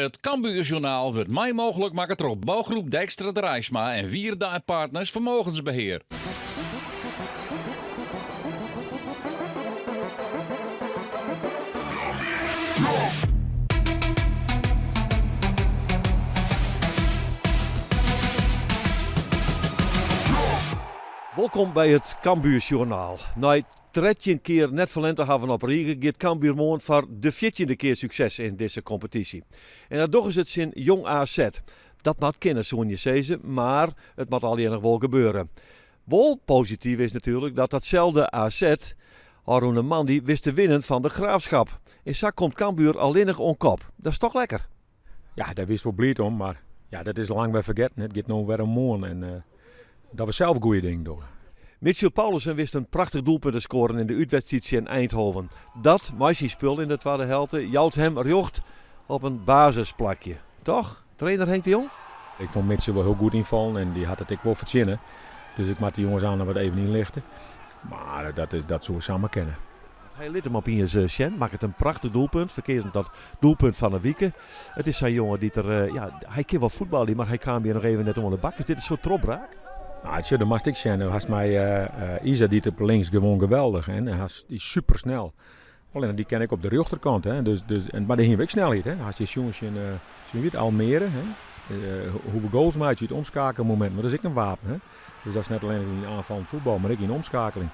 Het Cambuurjournaal wordt mij mogelijk maken door bouwgroep Dijkstra Drijsma en Wierda Partners Vermogensbeheer. Welkom bij het Cambuurjournaal. Na 13 keer net verlente hebben op Riegen gaat Cambuur morgen voor de 14e keer succes in deze competitie. En dat toch is het zin Jong AZ. Dat moet kennen, zo'n je zezen, maar het moet alleen nog wel gebeuren. Wel positief is natuurlijk dat datzelfde AZ, Arun Mandi, wist te winnen van de Graafschap. En zo komt Cambuur alleen nog on kop. Dat is toch lekker? Ja, daar wist wel blij om, maar ja, dat is lang weer vergeten. Het gaat nou weer een morgen en dat we zelf goede dingen doen. Mitchell Paulussen wist een prachtig doelpunt te scoren in de uitwedstrijd in Eindhoven. Dat, meisje spul in de tweede helft, jouwt hem rjocht op een basisplakje. Toch, trainer Henk de Jong? Ik vond Mitchell wel heel goed invallen en die had het ik wel verzinnen. Dus ik maak die jongens aan wat even inlichten. Maar dat zou we samen kennen. Hij liet hem op in je Sjen, maakt het een prachtig doelpunt. Verkeerd dat doelpunt van de week. Het is zijn jongen die hij kan wel voetballen, maar hij kwam hier nog even net onder de bak. Is dit een soort tropbraak? Nou, de mast ik zien, was mij Isa die op links gewoon geweldig en die is super snel. Alleen die ken ik op de rechterkant, hè. Maar die ging ook snelheid, hè. Als je jongens in Almere, hè. Hoeveel goals maakt je het omschakelmoment, maar dat is ook een wapen, hè. Dus dat is net alleen in aanvallend voetbal, maar ook in omschakeling.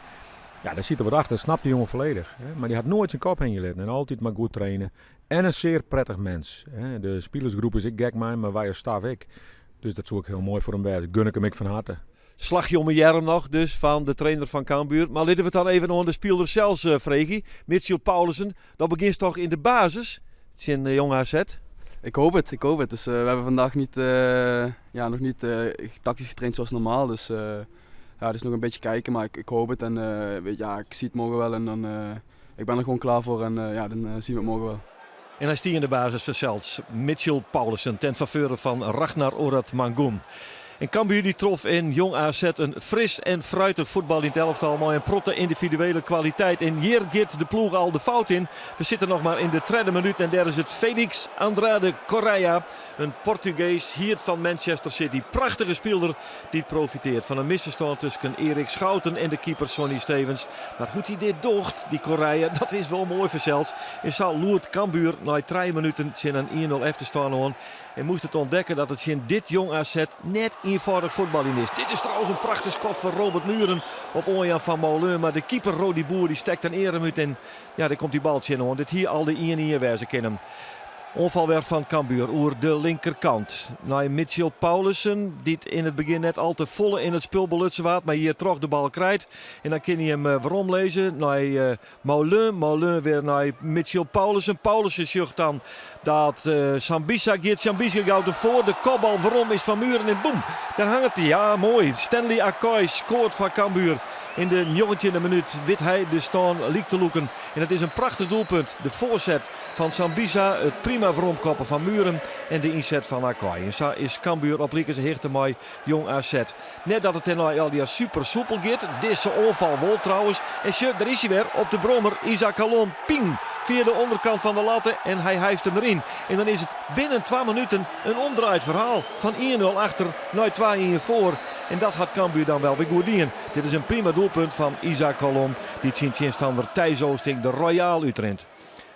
Ja, daar zit er wat achter, dat snapt die jongen volledig. Hè. Maar die had nooit zijn kop heen gelaten en altijd maar goed trainen. En een zeer prettig mens. Hè. De spelersgroep is ik gek maar wij als staf ik. Dus dat zou ik heel mooi voor hem wijzen. Gun ik hem van harte. Slagje om een jaar nog dus van de trainer van Cambuur. Maar laten we het dan even nog aan de speler zelfs vregen. Mitchell Paulussen, dat begint toch in de basis? Het is een jong AZ. Ik hoop het. Dus we hebben vandaag nog niet tactisch getraind zoals normaal. Dus het is nog een beetje kijken, maar ik hoop het. En ik zie het morgen wel en dan ik ben er gewoon klaar voor en dan zien we het morgen wel. En hij stier in de basis verzeld. Mitchell Paulussen ten faveur van Ragnar Orad Mangoen. En Cambuur die trof in Jong AZ een fris en fruitig voetbal in het elftal. Maar een protte individuele kwaliteit. En hier gaat de ploeg al de fout in. We zitten nog maar in de 3e minuut. En daar is het Felix Andrade Correia. Een Portugees hier van Manchester City. Prachtige speler die profiteert van een misverstand tussen Erik Schouten en de keeper Sonny Stevens. Maar hoe hij dit docht, die Correia, dat is wel mooi verzeld. En zal loert Cambuur na 3 minuten zijn een 1-0 even staan. En moest het ontdekken dat het in dit Jong AZ net eenvoudig voetbal in is. Dit is trouwens een prachtig schot van Robert Muren op Onjan van Molen. Maar de keeper Rodi Boer die stekt een eeremuut in. Ja, daar komt die baltje in. Want dit hier al de 1-1 wijzen kennen. Onvalwerk van Cambuur over de linkerkant. Naar Mitchell Paulussen, die in het begin net al te volle in het spul belutsen waard, maar hier toch de bal krijgt. En dan kan hij hem waarom lezen. Naar Molen weer naar Mitchell Paulussen. Paulussen zegt dan dat Sambisa gaat. Sambisa gaat hem voor. De kopbal waarom is van Muren en boem. Daar hangt hij. Ja, mooi. Stanley Akoy scoort van Cambuur. In de 19e minuut wit hij de staan liek te loeken. En het is een prachtig doelpunt. De voorzet van Sambisa, het prima vormkoppen van Muren en de inzet van Akoy. En zo is Cambuur op Liekers hechte mooi Jong AZ. Net dat het in Aldia super soepel gaat. Deze onval wel trouwens. En daar is hij weer op de brommer. Isaac Calon, ping, via de onderkant van de latten en hij hijft hem erin. En dan is het binnen 2 minuten een omdraaid verhaal. Van 1-0 achter naar 2-1 voor. En dat had Cambuur dan wel weer goed doen. Dit is een prima doelpunt van Isaac Calon. Die het Sint-Jenstander Thijs Oosting de Royaal Utrecht.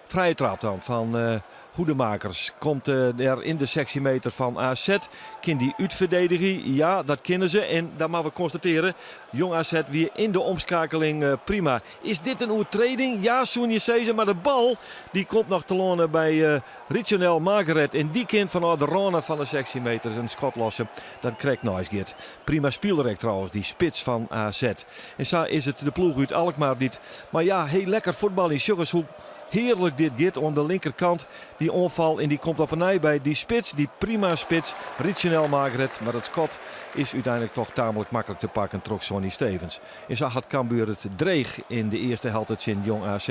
Vrije trap dan van Hoedemakers. Komt er in de sectiemeter van AZ. Kan die uitverdedigen? Ja, dat kennen ze. En dan maar we constateren. Jong AZ weer in de omschakeling prima. Is dit een overtreding? Ja, Soenje Ceze. Maar de bal die komt nog te lonen bij Richonel Margaret. En die kind vanuit de rone van de sectiemeter een schot lossen. Dat krijgt Nice. Prima speelderek trouwens. Die spits van AZ. En zo is het de ploeg uit Alkmaar niet. Maar ja, heel lekker voetbal in Suggershoek. Heerlijk dit git aan de linkerkant. Die onval en die komt op een nij bij die spits. Die prima spits. Richonel Margaret. Maar het schot is uiteindelijk toch tamelijk makkelijk te pakken. Trok Sonny Stevens. En zo had Cambuur het dreig in de eerste helft het in Jong AZ.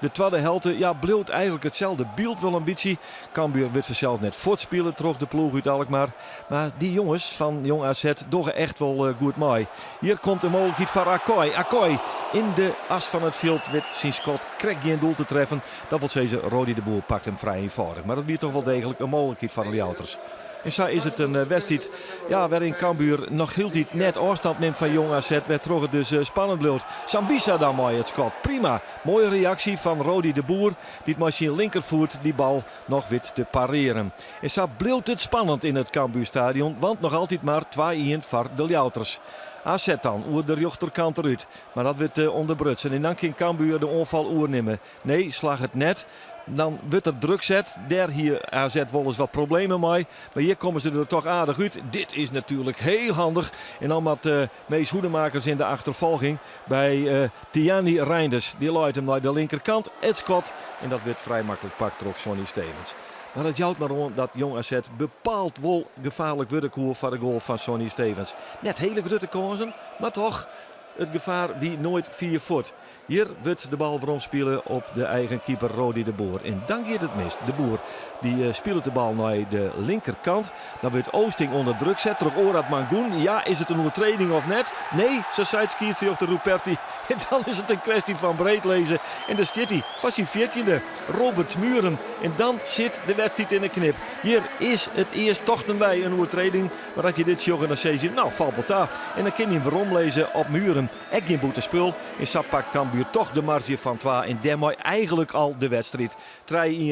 De tweede helft, ja, bleef eigenlijk hetzelfde. Beeld wel ambitie. Cambuur werd zelfs net voortspelen, terug de ploeg uit Alkmaar. Maar die jongens van Jong AZ doen echt wel goed mee. Hier komt een mogelijkheid van Akkoy. Akkoy in de as van het veld met zijn schot krijgt hij een doel te treffen. Dat wil zeggen, Rodi de Boer pakt hem vrij eenvoudig. Maar dat biedt toch wel degelijk een mogelijkheid van de Jouters. En zo is het een wedstrijd waarin Cambuur nog heel tijd net afstand neemt van Jong AZ. Werd toch het dus spannend loopt. Sambisa dan mooi het schot. Prima. Mooie reactie van Rodi de Boer. Die het machine linkervoet die bal nog wit te pareren. En zo bleef het spannend in het Cambuurstadion. Want nog altijd maar 2-1 voor de Jouters. AZ dan, oer de rechterkant eruit. Maar dat wordt onderbrutsen. En dan kan Cambuur de onval oernemen. Nee, slag het net. Dan wordt er druk zet. Daar hier AZ wel eens wat problemen mee. Maar hier komen ze er toch aardig uit. Dit is natuurlijk heel handig. En dan met Mees Hoedemakers in de achtervolging bij Tiani Reinders. Die luidt hem naar de linkerkant. Het schot. En dat wordt vrij makkelijk pakt door Sonny Stevens. Maar het jouwt maar om dat Jong AZ bepaald wel gevaarlijk wordt voor de goal van Sonny Stevens. Net hele grote kansen, maar toch het gevaar wie nooit 4 voet. Hier wordt de bal weer spelen op de eigen keeper Rodi de Boer. En dan gaat het mis. De Boer die speelt de bal naar de linkerkant. Dan wordt Oosting onder druk zet. Terug Orad Mangoen. Ja, is het een overtreding of net? Nee, ze sideskiert zich op de Ruperti. En dan is het een kwestie van breed lezen. En daar zit hij, vast in 14e. Robert Muren. En dan zit de wedstrijd in de knip. Hier is het eerst tochten bij een overtreding. Maar dat je dit joggen dan zeg je, nou valt wat daar. En dan kan je hem weer omlezen op Muren. Ek geen boete spul. In Sap pakt Cambuur toch de marge van 2. En daarmee eigenlijk al de wedstrijd. 3-1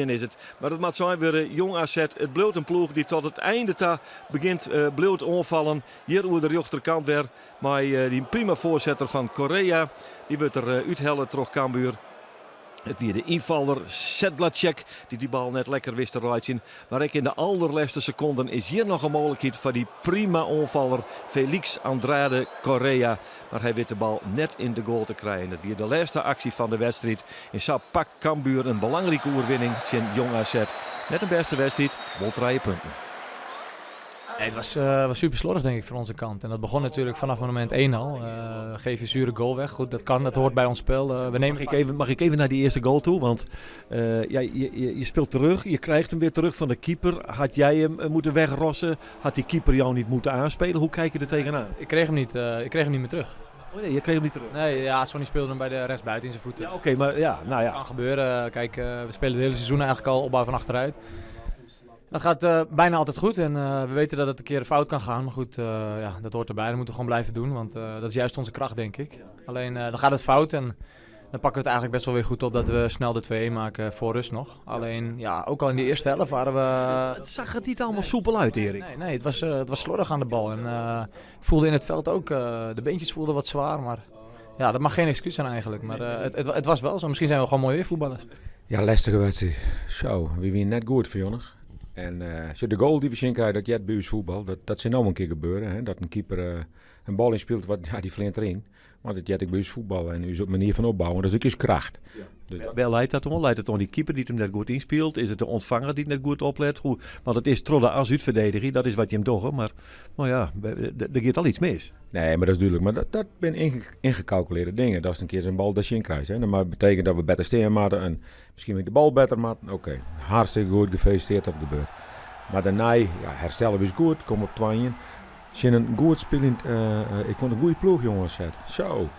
is het. Maar dat moet zijn weer Jong AZ. Het bleef een ploeg die tot het einde begint bleef onvallen. Hier over de rechterkant weer. Maar die prima voorzetter van Korea. Die wordt er uithellen terug Cambuur. Het weer de invaller Sedlacek die bal net lekker wist te rijden. Maar ik in de allerlaatste seconden is hier nog een mogelijkheid voor die prima onvaller Felix Andrade Correa. Maar hij weet de bal net in de goal te krijgen. Het weer de laatste actie van de wedstrijd. En zo pakt Cambuur een belangrijke oerwinning in Jong AZ. Net een beste wedstrijd, wel 3 punten. Nee, het was super slordig denk ik van onze kant. En dat begon natuurlijk vanaf moment 1 al. Geef je zure goal weg. Goed, dat kan, dat hoort bij ons spel. Mag ik even naar die eerste goal toe? Want je speelt terug, je krijgt hem weer terug van de keeper. Had jij hem moeten wegrossen? Had die keeper jou niet moeten aanspelen? Hoe kijk je er tegenaan? Ik kreeg hem niet meer terug. Oh nee, je kreeg hem niet terug? Nee, ja, Sonny speelde hem bij de rechtsbuiten in zijn voeten. Ja, oké, maar ja, nou ja. Dat kan gebeuren. Kijk, we spelen het hele seizoen eigenlijk al opbouw van achteruit. Dat gaat bijna altijd goed en we weten dat het een keer fout kan gaan. Maar goed, dat hoort erbij. Dat moeten we gewoon blijven doen, want dat is juist onze kracht, denk ik. Alleen, dan gaat het fout en dan pakken we het eigenlijk best wel weer goed op dat we snel de 2-1 maken voor rust nog. Alleen, ja, ook al in de eerste helft waren we... Het zag er niet allemaal soepel uit, Erik. Nee, het was slordig aan de bal. En het voelde in het veld ook, de beentjes voelden wat zwaar, maar ja, dat mag geen excuus zijn eigenlijk. Maar het was wel zo. Misschien zijn we gewoon mooi weer voetballers. Ja, lastige wedstrijd. Zo, we waren net goed voor jongen. En als je de goal die we zien krijgen, dat Jet bij ons voetbal, dat zou nou een keer gebeuren. Hè? Dat een keeper een bal inspeelt, die vleent erin. Maar dat Jet bij ons voetbal en u zo'n manier van opbouwen, dat is ook eens kracht. Dus wel leidt dat om? Leidt het om die keeper die hem net goed inspeelt? Is het de ontvanger die het net goed oplet? Want het is trodde als uitverdediging, dat is wat je hem toch. Maar ja, er gaat al iets mis. Nee, maar dat is duidelijk. Maar dat zijn ingecalculeerde dingen. Dat is een keer zijn bal dat je in krijgt. Hè. Dat betekent dat we beter steen maken en misschien met de bal beter maken. Oké, hartstikke goed, gefeliciteerd dat het gebeurt. Maar daarna, ja, herstellen we is goed, kom op 2. Zien een goed spelend, ik vond een goede ploeg jongens. Zo.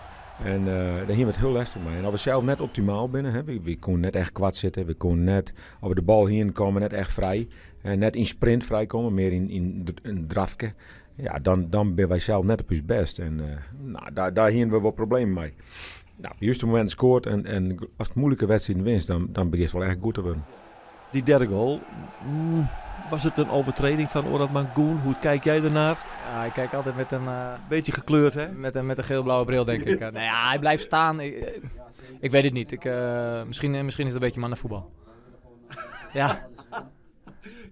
En daar gingen we het heel lastig mee. En dat we zelf net optimaal binnen. Hè. We konden net echt kwad zitten. We konden net over de bal heen komen, net echt vrij. Net in sprint vrijkomen, meer in een drafje. Ja, dan ben wij zelf net op ons best. En daar hingen we wel problemen mee. Nou, op het juiste moment scoort en als het moeilijke wedstrijd winst, dan begint het wel echt goed te worden. Die derde goal, was het een overtreding van Orad Mangoen? Hoe kijk jij ernaar? Ja, ik kijk altijd met een... Beetje gekleurd, hè? Met een geel-blauwe bril, denk ik. Nou ja, hij blijft staan. Ik weet het niet. Misschien is het een beetje mannenvoetbal. Ja.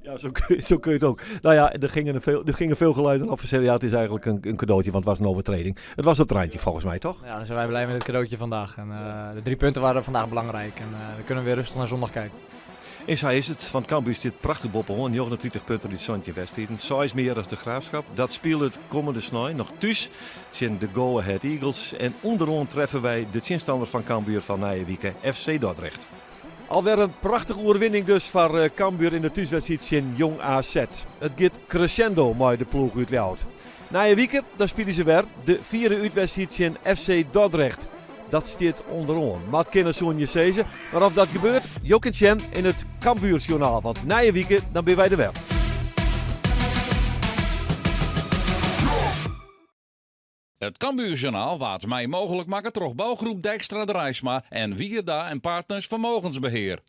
Ja, zo kun je het ook. Nou ja, er gingen veel geluiden af. Ja, het is eigenlijk een cadeautje, want het was een overtreding. Het was op het randje volgens mij, toch? Ja, dan zijn wij blij met het cadeautje vandaag. En de 3 punten waren vandaag belangrijk. En dan kunnen we weer rustig naar zondag kijken. En zo is het, want Cambuur zit prachtig boven 29 punten in Santje wedstrijden. 6 meer dan de Graafschap. Dat speelt het komende snij nog thuis tegen de Go Ahead Eagles. En onderaan treffen wij de tegenstander van Cambuur van Nijmegen, FC Dordrecht. Alweer een prachtige overwinning dus voor Cambuur in de thuiswedstrijd in Jong AZ. Het gaat crescendo met de ploeg uit Leeuwarden. Na een week dan spelen ze weer de vierde uitwedstrijd in FC Dordrecht. Dat staat onderaan. Maat kennis zo'n je zeggen. Maar of dat gebeurt, Jok en Chen in het Cambuursjournaal. Want na een week dan ben wij er wel. Het Cambuurjournaal waard mij mogelijk maken door bouwgroep Dijkstra de Rijsma en Wierda en Partners Vermogensbeheer.